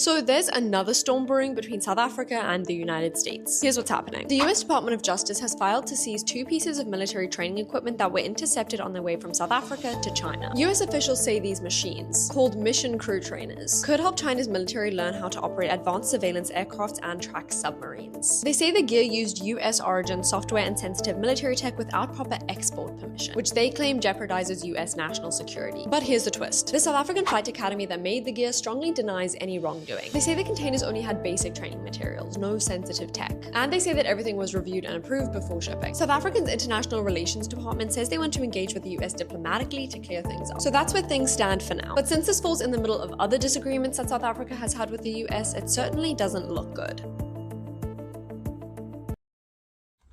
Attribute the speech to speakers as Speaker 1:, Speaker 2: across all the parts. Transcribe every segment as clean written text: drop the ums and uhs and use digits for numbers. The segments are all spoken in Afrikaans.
Speaker 1: So there's another storm brewing between South Africa and the United States. Here's what's happening. The US Department of Justice has filed to seize 2 pieces of military training equipment that were intercepted on their way from South Africa to China. US officials say these machines, called mission crew trainers, could help China's military learn how to operate advanced surveillance aircraft and track submarines. They say the gear used US origin software and sensitive military tech without proper export permission, which they claim jeopardizes US national security. But here's the twist. The South African Flight Academy that made the gear strongly denies any wrongdoing. They say the containers only had basic training materials, no sensitive tech. And they say that everything was reviewed and approved before shipping. South Africa's International Relations Department says they want to engage with the US diplomatically to clear things up. So that's where things stand for now. But since this falls in the middle of other disagreements that South Africa has had with the US, it certainly doesn't look good.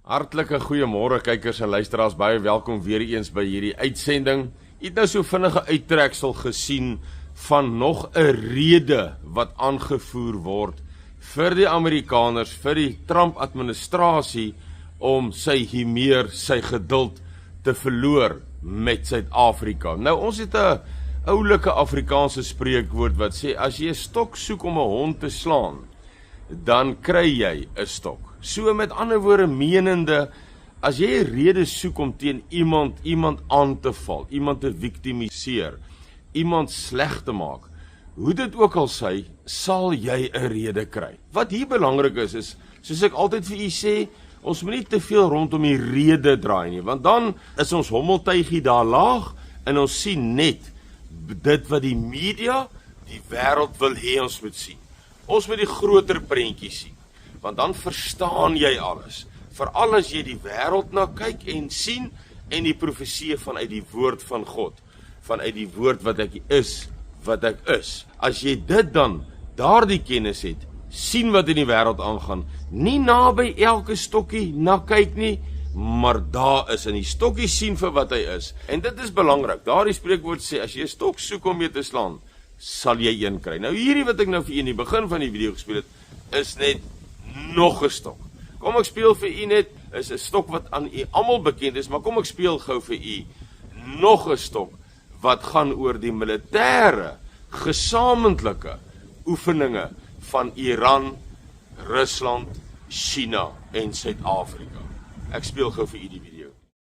Speaker 2: Hartlike goeiemôre kykers en luisteraars, baie welkom weer eens by hierdie uitsending. Jy het nou so vinnige uittreksel gesien van nog 'n rede wat aangevoer word vir die Amerikaners, vir die Trump-administrasie om sy humeur, sy geduld te verloor met Suid-Afrika. Nou ons het 'n oulike Afrikaanse spreekwoord wat sê as jy 'n stok soek om 'n hond te slaan, dan kry jy 'n stok. So met ander woorde menende, as jy 'n rede soek om teen iemand aan te val, iemand te victimiseer, iemand sleg te maak, hoe dit ook al sy, sal jy 'n rede kry. Wat hier belangrik is, soos ek altyd vir u sê, ons moet nie te veel rondom die rede draai nie, want dan is ons hommeltuigie daar laag, en ons sien net dit wat die media, die wêreld wil hê ons moet sien. Ons moet die groter prentjie sien, want dan verstaan jy alles. Veral as jy die wêreld na kyk en sien, en die profeseë vanuit die woord van God, vanuit die woord wat ek is, As jy dit dan, daardie kennis het, sien wat in die wêreld aangaan, nie naby elke stokkie na kyk nie, maar daar is in die stokkie sien vir wat hy is. En dit is belangrik. Daardie spreekwoord sê, as jy 'n stok soek om mee te slaan, sal jy een kry. Nou hierdie wat ek nou vir u in die begin van die video gespeel het, is net nog 'n stok. Kom ek speel vir u net, is 'n stok wat aan u almal bekend is, maar kom ek speel gou vir u nog 'n stok wat gaan oor die militêre, gesamentlike oefeninge van Iran, Rusland, China en Suid-Afrika. Ek speel gou vir u die video.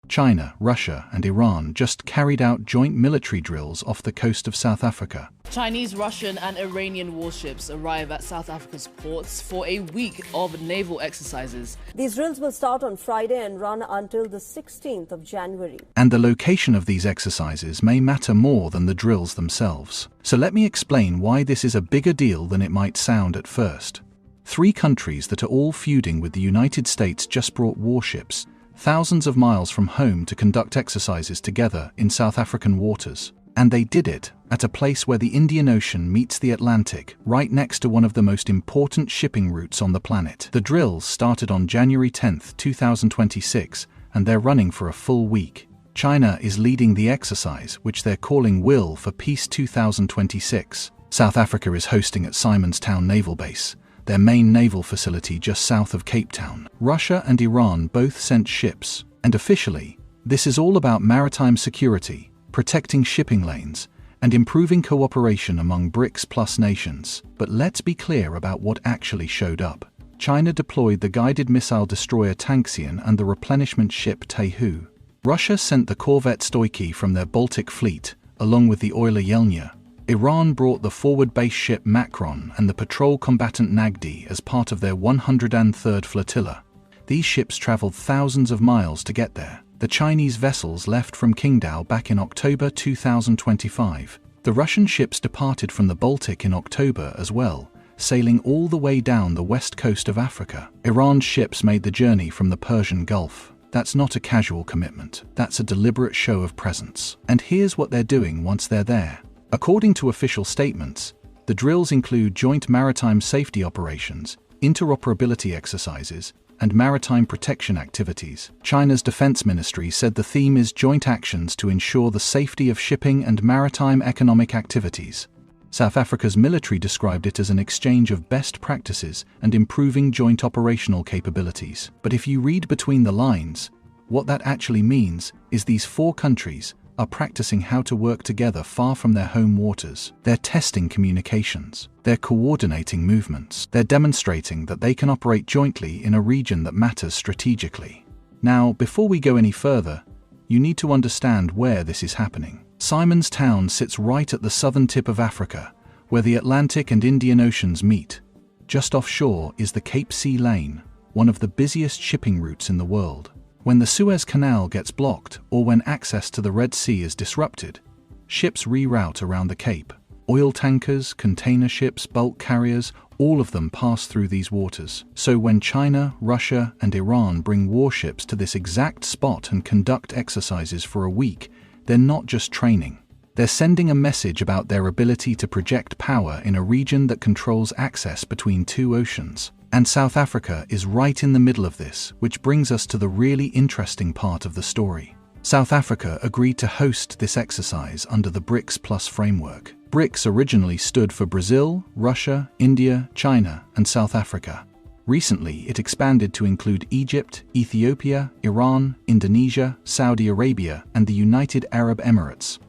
Speaker 3: China, Russia and Iran just carried out joint military drills off the coast of South Africa.
Speaker 4: Chinese, Russian and Iranian warships arrive at South Africa's ports for a week of naval exercises.
Speaker 5: These drills will start on Friday and run until the 16th of January.
Speaker 3: And the location of these exercises may matter more than the drills themselves. So let me explain why this is a bigger deal than it might sound at first. 3 countries that are all feuding with the United States just brought warships thousands of miles from home to conduct exercises together in South African waters. And they did it at a place where the Indian Ocean meets the Atlantic, right next to one of the most important shipping routes on the planet. The drills started on January 10th, 2026, and they're running for a full week. China is leading the exercise, which they're calling Will for Peace 2026. South Africa is hosting at Simonstown Naval Base, their main naval facility just south of Cape Town. Russia and Iran both sent ships, and officially, this is all about maritime security, protecting shipping lanes, and improving cooperation among BRICS plus nations. But let's be clear about what actually showed up. China deployed the guided missile destroyer Tangxian and the replenishment ship Taihu. Russia sent the corvette Stoichi from their Baltic fleet, along with the oiler Yelnya. Iran brought the forward base ship Makron and the patrol combatant Nagdi as part of their 103rd flotilla. These ships traveled thousands of miles to get there. The Chinese vessels left from Qingdao back in October 2025. The Russian ships departed from the Baltic in October as well, sailing all the way down the west coast of Africa. Iran's ships made the journey from the Persian Gulf. That's not a casual commitment. That's a deliberate show of presence. And here's what they're doing once they're there. According to official statements, the drills include joint maritime safety operations, interoperability exercises, and maritime protection activities. China's defense ministry said the theme is joint actions to ensure the safety of shipping and maritime economic activities. South Africa's military described it as an exchange of best practices and improving joint operational capabilities. But if you read between the lines, what that actually means is these 4 countries are practicing how to work together far from their home waters. They're testing communications. They're coordinating movements. They're demonstrating that they can operate jointly in a region that matters strategically. Now, before we go any further, you need to understand where this is happening. Simon's Town sits right at the southern tip of Africa, where the Atlantic and Indian Oceans meet. Just offshore is the Cape Sea Lane, one of the busiest shipping routes in the world. When the Suez Canal gets blocked or when access to the Red Sea is disrupted, ships reroute around the Cape. Oil tankers, container ships, bulk carriers, all of them pass through these waters. So when China, Russia, and Iran bring warships to this exact spot and conduct exercises for a week, they're not just training. They're sending a message about their ability to project power in a region that controls access between two oceans. And South Africa is right in the middle of this, which brings us to the really interesting part of the story. South Africa agreed to host this exercise under the BRICS Plus framework. BRICS originally stood for Brazil, Russia, India, China, and South Africa. Recently, it expanded to include Egypt, Ethiopia, Iran, Indonesia, Saudi Arabia, and the United Arab Emirates.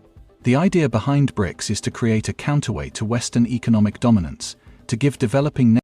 Speaker 3: The idea behind BRICS is to create a counterweight to Western economic dominance, to give developing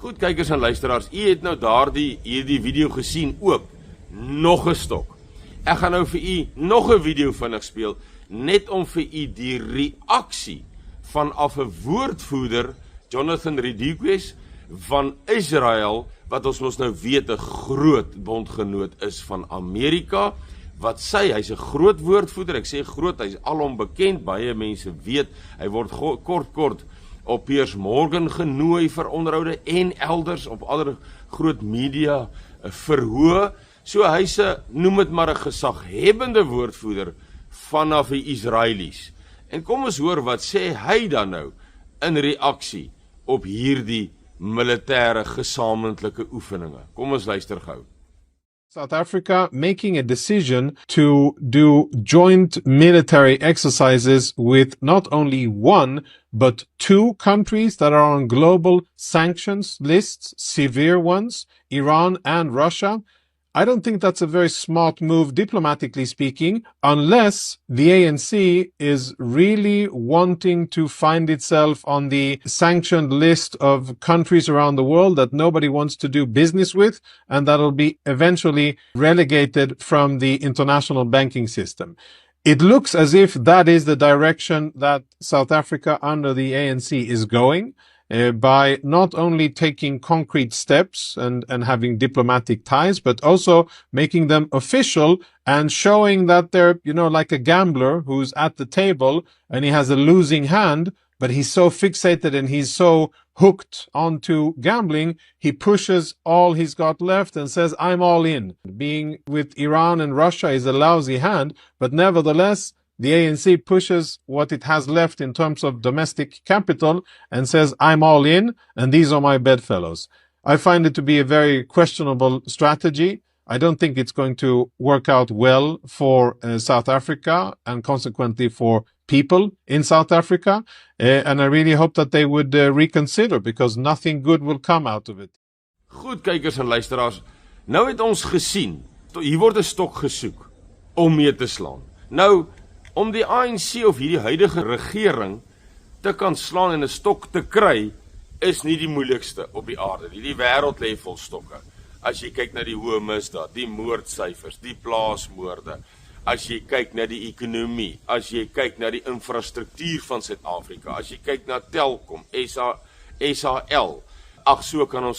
Speaker 2: Goed kykers en luisteraars, u het nou hierdie video gesien ook. Nog 'n stok. Ek gaan nou vir u nog 'n video vinnig speel, net om vir u die reaksie vanaf 'n woordvoerder, Jonathan Redquest van Israel, wat ons mos nou weet 'n groot bondgenoot is van Amerika, wat hy's 'n groot woordvoerder, ek sê groot, hy's alom bekend, baie mense weet, hy word kort op Piers Morgan genooi vir onderhoude en elders op ander groot media verhoor. So hy's 'n, noem dit maar 'n gesaghebbende woordvoerder vanaf die Israelies. En kom ons hoor wat sê hy dan nou in reaksie op hierdie militêre gesamentlike oefeninge. Kom ons luister gou.
Speaker 6: South Africa making a decision to do joint military exercises with not only one, but two countries that are on global sanctions lists, severe ones, Iran and Russia. I don't think that's a very smart move, diplomatically speaking, unless the ANC is really wanting to find itself on the sanctioned list of countries around the world that nobody wants to do business with, and that'll be eventually relegated from the international banking system. It looks as if that is the direction that South Africa under the ANC is going. By not only taking concrete steps and having diplomatic ties, but also making them official and showing that they're, like a gambler who's at the table and he has a losing hand, but he's so fixated and he's so hooked onto gambling, he pushes all he's got left and says, I'm all in. Being with Iran and Russia is a lousy hand, but nevertheless, the ANC pushes what it has left in terms of domestic capital and says, I'm all in, and these are my bedfellows. I find it to be a very questionable strategy. I don't think it's going to work out well for South Africa and consequently for people in South Africa. And I really hope that they would reconsider, because nothing good will come out of it.
Speaker 2: Goed, kykers en luisteraars. Nou het ons gesien, hier word 'n stok gesoek om mee te slaan. Nou, om die ANC of hierdie huidige regering te kan slaan en 'n stok te kry, is nie die moeilikste op die aarde nie. Die wêreld lê vol stokke. As jy kyk na die hoë misdaad, die moordsyfers, die plaasmoorde, as jy kyk na die ekonomie, as jy kyk na die infrastruktuur van Suid-Afrika, as jy kyk na Telkom, SAL, ag so kan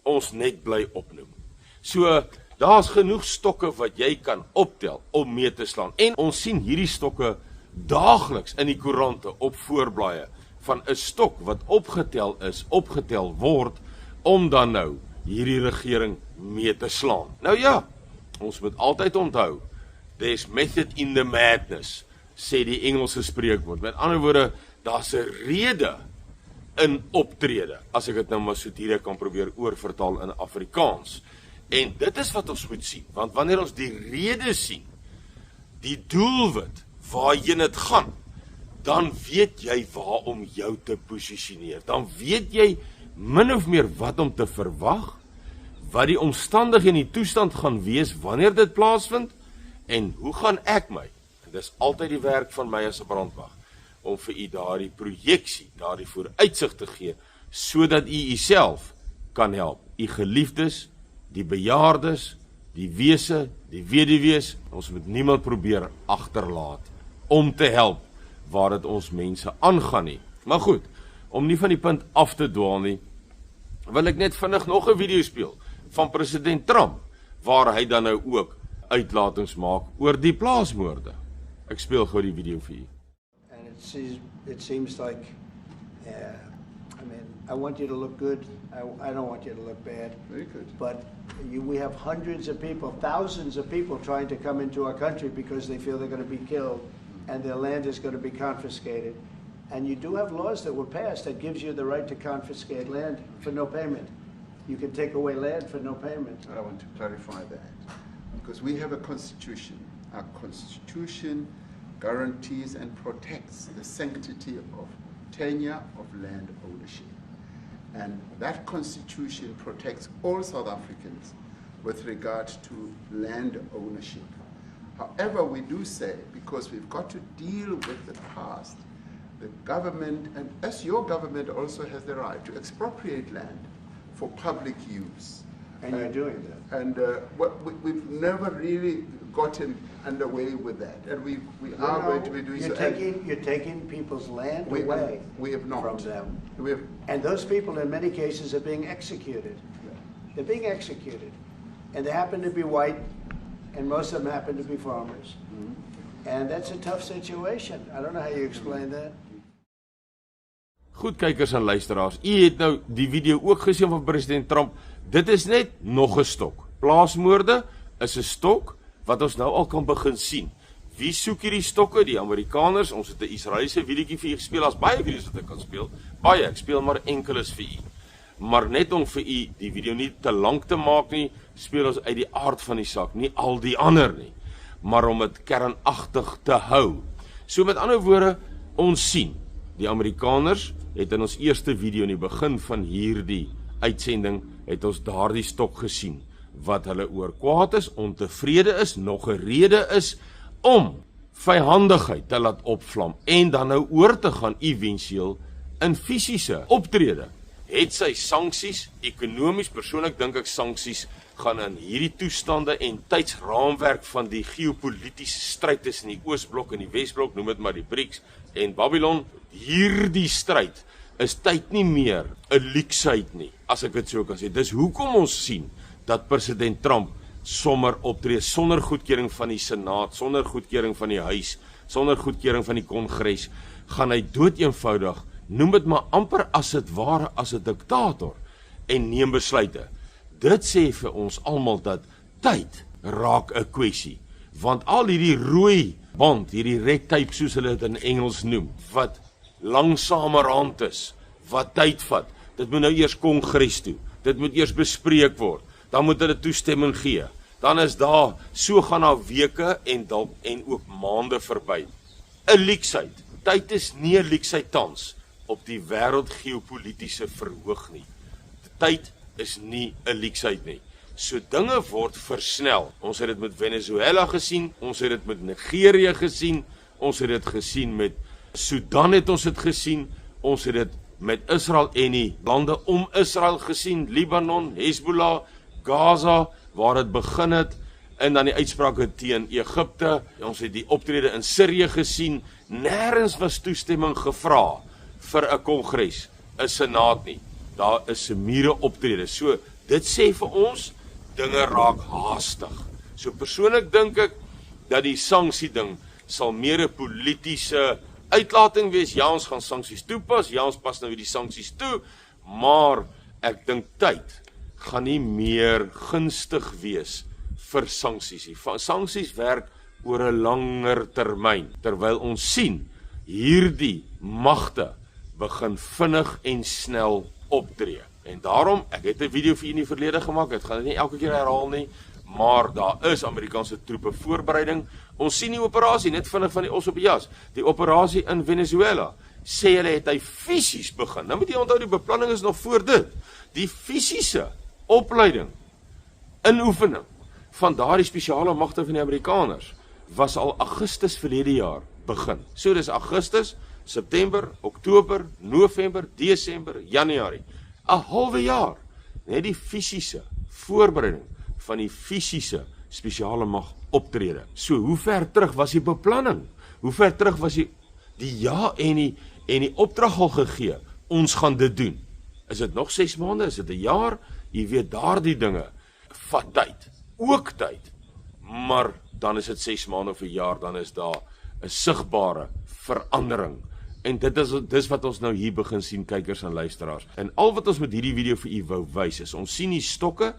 Speaker 2: ons net bly opnoem. So, daar's genoeg stokke wat jy kan optel om mee te slaan. En ons sien hierdie stokke daagliks in die koerante op voorblaaie van 'n stok wat opgetel word om dan nou hierdie regering mee te slaan. Nou ja, ons moet altyd onthou, there's method in the madness, sê die Engelse spreekwoord. Met ander woorde, daar's 'n rede in optrede, as ek dit nou maar so direk kan probeer oorvertaal in Afrikaans. En dit is wat ons moet sien, want wanneer ons die rede sien, die doelwit waarheen dit gaan, dan weet jy waar om jou te posisioneer. Dan weet jy min of meer wat om te verwag, wat die omstandighede en die toestand gaan wees wanneer dit plaasvind, en hoe gaan ek my Dis altyd die werk van my as 'n brandwag om vir u daardie projeksie, daardie vooruitsig te gee, sodat u uself kan help. U geliefdes, die bejaardes, die wese, die weduwees, ons moet niemand probeer agterlaat om te help waar dit ons mense aangaan nie. Maar goed, om nie van die punt af te dwaal nie, wil ek net vinnig nog 'n video speel van president Trump, waar hy dan nou ook uitlatings maak oor die plaasmoorde. Ek speel gou die video vir u.
Speaker 7: And it seems like, I want you to look good. I don't want you to look bad.
Speaker 8: Very good.
Speaker 7: But we have hundreds of people, thousands of people trying to come into our country because they feel they're going to be killed and their land is going to be confiscated. And you do have laws that were passed that gives you the right to confiscate land for no payment. You can take away land for no payment.
Speaker 8: I want to clarify that because we have a constitution. Our constitution guarantees and protects the sanctity of tenure of land ownership. And that constitution protects all South Africans with regard to land ownership. However, we do say, because we've got to deal with the past, the government, and as your government also has the right to expropriate land for public use.
Speaker 7: And you're doing that.
Speaker 8: And we've never really gotten underway with that. And we are going to be doing so.
Speaker 7: You're taking people's land away
Speaker 8: we have not.
Speaker 7: from them.
Speaker 8: We have,
Speaker 7: And those people, in many cases, are being executed. They're being executed. And they happen to be white, and most of them happen to be farmers. And that's a tough situation. I don't know how you explain that.
Speaker 2: Goed kykers en luisteraars, u het nou die video ook gesien van president Trump. Dit is net nog 'n stok. Plaasmoorde is 'n stok wat ons nou al kan begin sien. Wie soek hierdie stokke? Die Amerikaners. Ons het 'n Israeliese videoetjie vir u gespeel. Daar's baie video's wat ek kan speel. Baie, ek speel maar enkeles vir u. Maar net om vir u die video nie te lank te maak nie, speel ons uit die aard van die saak, nie al die ander nie, maar om dit kernagtig te hou. So met ander woorde, ons sien, die Amerikaners het in ons eerste video in die begin van hierdie uitsending, het ons daardie stok gesien, wat hulle oor kwaad is, ontevrede is, nog 'n rede is, om vyhandigheid te laat opvlam, en dan nou oor te gaan éventueel in fisiese optrede. Het sy sanksies, ekonomies, persoonlik dink ek sanksies, gaan in hierdie toestande en tydsraamwerk van die geopolitiese stryd tussen die Oosblok en die Wesblok, noem dit maar die BRICS en Babylon, hierdie stryd is tyd nie meer 'n leksheid nie, as ek dit so kan sê. Dis hoekom ons sien dat president Trump sommer optree sonder goedkeuring van die Senaat, sonder goedkeuring van die Huis, sonder goedkeuring van die Kongres, gaan hy doodeenvoudig, noem dit maar amper as dit ware as 'n diktator, en neem besluite. Dit sê vir ons almal dat tyd raak 'n kwessie, want al hierdie rooi band, hierdie red tape soos hulle dit in Engels noem, wat langsamerhand is, wat tyd vat, dit moet nou eers Kongres toe, dit moet eers bespreek word, dan moet hulle toestemming gee, dan is daar, so gaan daar weke en ook maande verby. 'n leksheid, tyd is nie 'n leksheid tans op die wêreld geopolitiese verhoog nie. Tyd is nie 'n leksheid nie. So dinge word versnel. Ons het dit met Venezuela gesien, ons het dit met Nigerië gesien, ons het dit gesien met Sudan het ons dit gesien, ons het dit met Israel en die lande om Israel gesien, Libanon, Hezbollah, Gaza, waar dit begin het, en dan die uitsprake teen Egipte, ons het die optrede in Sirië gesien, nêrens was toestemming gevra vir 'n Kongres, 'n Senaat nie. Daar is 'n mure optrede. So dit sê vir ons, dinge raak haastig. So persoonlik dink ek dat die sanksie ding sal meer 'n politiese uitlating wees. Ja, ons gaan sanksies toepas, ja, ons pas nou die sanksies toe, maar ek dink tyd gaan nie meer gunstig wees vir sanksies nie. Sanksies werk oor 'n langer termyn, terwyl ons sien hierdie magte begin vinnig en snel optree. En daarom, ek het 'n video vir u in die verlede gemaak, ek gaan dit nie elke keer herhaal nie, maar daar is Amerikaanse troepe voorbereiding. Ons sien die operasie, net vinnig van die os op die jas, die operasie in Venezuela, sê hulle het hy fisies begin. Nou moet jy onthou, die beplanning is nog voor dit. Die fisiese opleiding, inoefening van daardie spesiale magte van die Amerikaners, was al Augustus verlede jaar begin. So dis Augustus, September, Oktober, November, Desember, Januarie. 'n halwe jaar. Net die fisiese voorbereiding van die fisiese spesiale mag optrede. So hoe ver terug was die beplanning? Hoe ver terug was die ja en die opdrag al gegee? Ons gaan dit doen. Is dit nog 6 maande? Is dit 'n jaar? Jy weet, daardie dinge vat tyd. Ook tyd. Maar dan is dit 6 maande of 'n jaar, dan is daar 'n sigbare verandering. En dis wat ons nou hier begin sien, kykers en luisteraars. En al wat ons met hierdie video vir u wou wys is, ons sien die stokke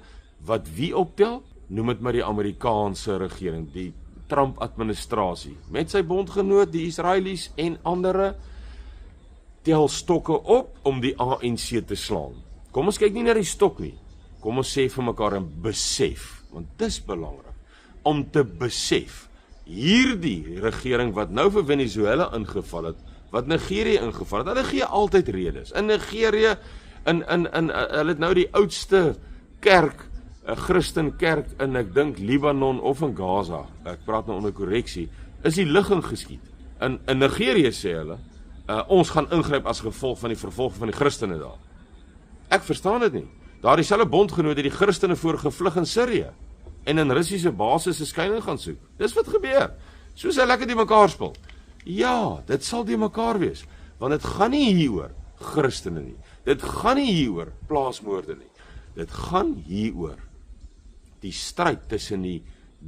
Speaker 2: wat wie optel, noem dit maar die Amerikaanse regering, die Trump-administrasie, met sy bondgenoot, die Israelies en ander, tel stokke op om die ANC te slaan. Kom ons kyk nie na die stok nie. Kom ons sê vir mekaar en besef, want dis belangrik, om te besef, hierdie regering wat nou vir Venezuela ingeval het, wat Nigerië ingeval het, hulle gee altyd redes. In Nigerië, hulle het nou die oudste kerk, 'n Christenkerk in, ek dink, Libanon of in Gaza, ek praat nou onder korreksie, is die ligging geskiet. In Nigerië sê hulle, ons gaan ingryp as gevolg van die vervolging van die Christene daar. Ek verstaan dit nie. Daar dieselfde bondgenoot het die Christene voorgevlug in Sirië en in Russiese basis 'n skuilings gaan soek. Dis wat gebeur. Soos hy lekker die mekaar speel. Ja, dit sal die mekaar wees, want dit gaan nie hieroor Christene nie. Dit gaan nie hieroor plaasmoorde nie. Dit gaan hieroor die stryd tussen die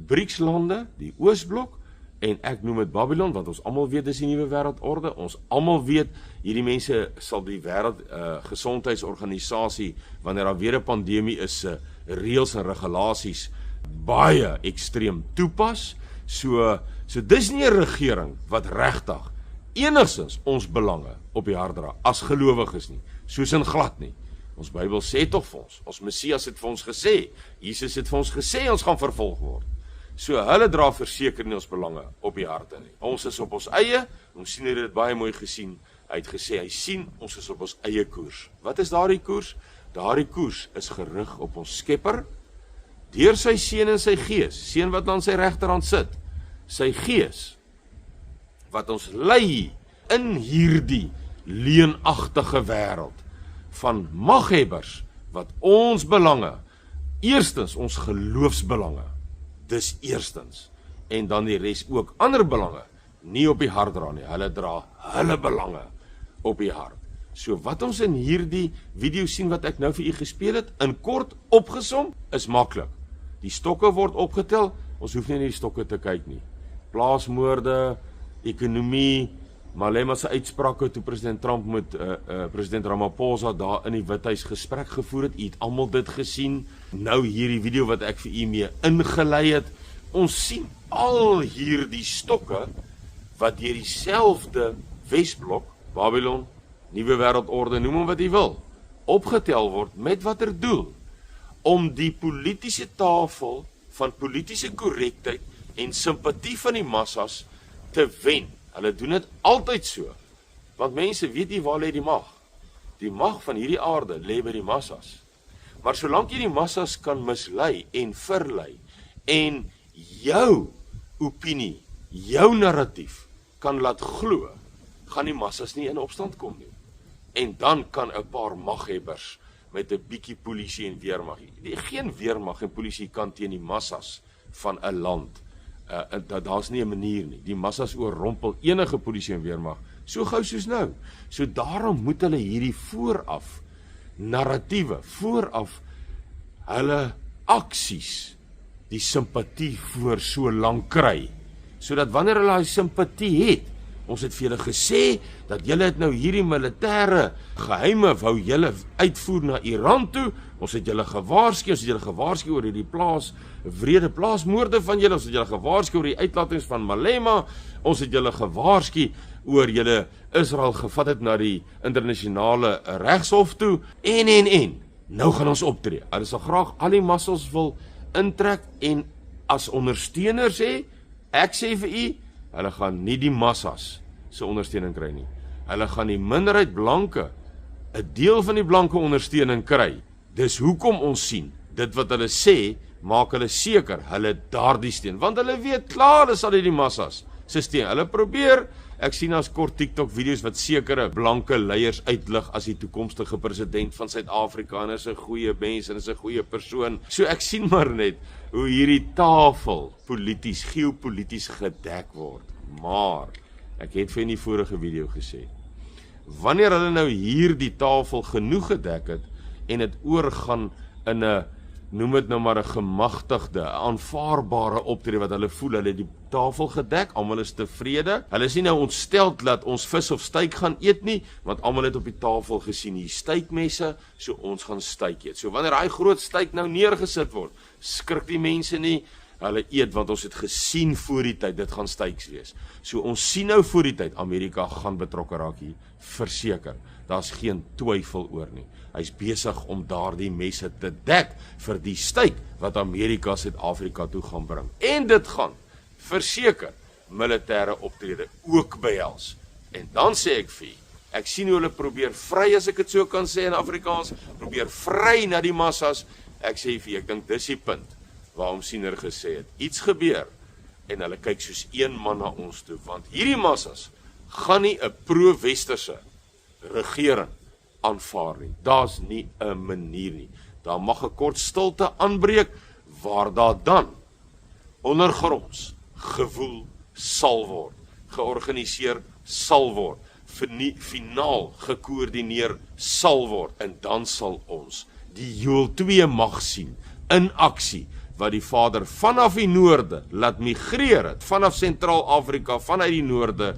Speaker 2: BRICS-lande, die Oosblok, en ek noem dit Babylon, want ons almal weet dis die nuwe wêreldorde. Ons almal weet hierdie mense sal die wêreld gesondheidsorganisasie, wanneer daar weer 'n pandemie is, reëls en regulasies baie ekstreem toepas. So dis nie 'n regering wat regtig enigstens ons belange op die hart dra as gelowiges nie, soos in glad nie. Ons Bybel sê tog vir ons Messias het vir ons gesê, Jesus het vir ons gesê ons gaan vervolg word. So hulle dra verseker nie ons belange op die harte nie. Ons is op ons eie, ons sien dit baie mooi gesien. Hy het gesê, hy sien ons is op ons eie koers. Wat is daardie koers? Daardie koers is gerig op ons Skepper, deur sy Seun en sy Gees, Seun wat aan sy regterhand sit, sy Gees, wat ons lei in hierdie leenagtige wêreld van maghebbers, wat ons belange, eerstens ons geloofsbelange, dis eerstens, en dan die res ook ander belange, nie op die hart dra nie, hulle dra hulle belange op die hart. So wat ons in hierdie video sien wat ek nou vir u gespeel het, in kort opgesom, is maklik. Die stokke word opgetel, ons hoef nie na die stokke te kyk nie. Plaasmoorde, ekonomie, Malema se uitsprake toe president Trump met president Ramaphosa daar in die Withuis gesprek gevoer het, u het almal dit gesien. Nou hierdie video wat ek vir u mee ingelei het, ons sien al hierdie stokke wat deur dieselfde Wesblok, Babylon, nuwe wêreldorde, noem hom wat jy wil, opgetel word met watter doel? Om die politieke tafel van politieke korrektheid en simpatie van die massas te wen. Hulle doen dit altyd so, want mense weet nie waar lê die mag. Die mag van hierdie aarde lê by die massas. Maar solank jy die massas kan mislei en verlei, en jou opinie, jou narratief kan laat glo, gaan die massas nie in opstand kom nie. En dan kan 'n paar maghebbers met 'n bietjie polisie en weermag. Geen weermag en polisie kan teen die massas van 'n land. Daar's nie 'n manier nie. Die massas oorrompel enige polisie en weermag, so gou soos nou. So daarom moet hulle hierdie vooraf narratiewe, vooraf hulle aksies, die simpatie voor so lank kry, sodat wanneer hulle hy simpatie het, ons het vir julle gesê, dat julle het nou hierdie militêre geheime wou julle uitvoer na Iran toe, ons het julle gewaarsku, oor hierdie wrede plaasmoorde van julle, ons het julle gewaarsku oor die uitlatings van Malema, ons het julle gewaarsku oor julle Israel gevat het na die internasionale regshof toe, en, nou gaan ons optree. Hulle sal graag al die massas wil intrek, en as ondersteuners sê, ek sê vir u, hulle gaan nie die massas se ondersteuning kry nie. Hulle gaan die minderheid blanke, 'n deel van die blanke ondersteuning kry. Dis hoekom ons sien, dit wat hulle sê, maak hulle seker hulle daardie steun, want hulle weet klaar hulle sal die massas se steun. Hulle probeer, ek sien as kort TikTok video's wat sekere blanke leiers uitlig as die toekomstige president van Suid-Afrika, en is 'n goeie mens en is 'n goeie persoon. So ek sien maar net hoe hierdie tafel polities, geopolities gedek word. Maar ek het vir in die vorige video gesê, wanneer hulle nou hier die tafel genoeg gedek het en dit oorgaan in 'n, noem dit nou maar 'n gemagtigde, aanvaarbare optrede wat hulle voel, hulle het die tafel gedek, almal is tevrede. Hulle is nie nou ontsteld dat ons vis of steak gaan eet nie, want almal het op die tafel gesien hier steakmesse, so ons gaan steak eet. So wanneer daai groot steak nou neergesit word, skrik die mense nie, hulle eet, want ons het gesien voor die tyd, dit gaan steaks wees. So ons sien nou voor die tyd, Amerika gaan betrokke raak hier, verseker. Daar's geen twyfel oor nie. Hy's besig om daardie messe te dek vir die steak wat Amerika Suid-Afrika toe gaan bring. En dit gaan verseker militêre optrede ook behels. En dan sê ek vir, ek sien hoe hulle probeer vry, as ek dit so kan sê in Afrikaans, probeer vry na die massas. Ek sê vir, ek dink dis die punt waarom Siener gesê het, iets gebeur en hulle kyk soos een man na ons toe, want hierdie massas gaan nie 'n pro-westerse regering aanvaar nie. Daar's nie 'n manier nie. Daar mag 'n kort stilte aanbreek waar daar dan ondergronds gewoel sal word, georganiseer sal word, finaal gekoördineer sal word, en dan sal ons die Joel 2 mag sien in aksie, wat die Vader vanaf die noorde laat migreer het, vanaf Sentraal-Afrika, vanuit die noorde,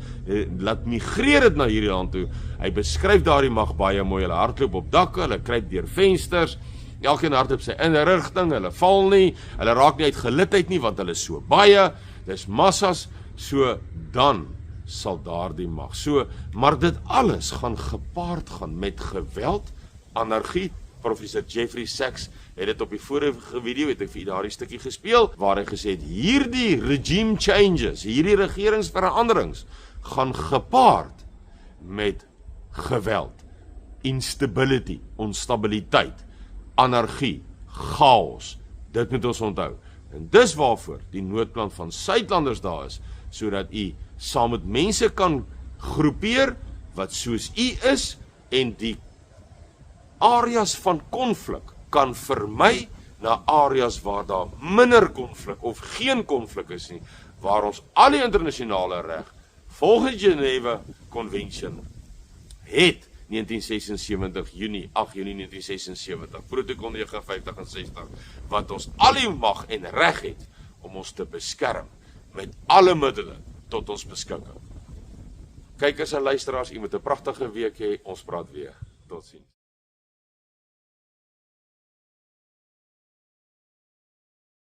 Speaker 2: laat migreer het na hierdie land toe. Hy beskryf daardie mag baie mooi, hulle hardloop op dakke, hulle kruip deur vensters, elkeen hardloop sy inrigting, hulle val nie, hulle raak nie uit gelidheid nie, want hulle is so baie, dis massas, so dan sal daardie mag. So, maar dit alles gaan gepaard gaan met geweld, anargie. Professor Jeffrey Sachs het dit op die vorige video, het ek vir daardie stukkie gespeel, waar hy gesê het, hierdie regime changes, hierdie regeringsveranderings, gaan gepaard met geweld, instability, onstabiliteit, anargie, chaos, dit moet ons onthou. En dis waarvoor die noodplan van Suidlanders daar is, sodat u saam met mense kan groepeer, wat soos u is, en die areas van konflik kan vermy na areas waar daar minder konflik of geen konflik is nie, waar ons al die internasionale reg volgens Geneva Convention het 1976 Junie 8 Junie 1976 protokol 59 en 60 wat ons al die mag en reg het om ons te beskerm met alle middele tot ons beskikking. Kykers en luisteraars, u moet 'n pragtige week hê. Ons praat weer. Totsiens.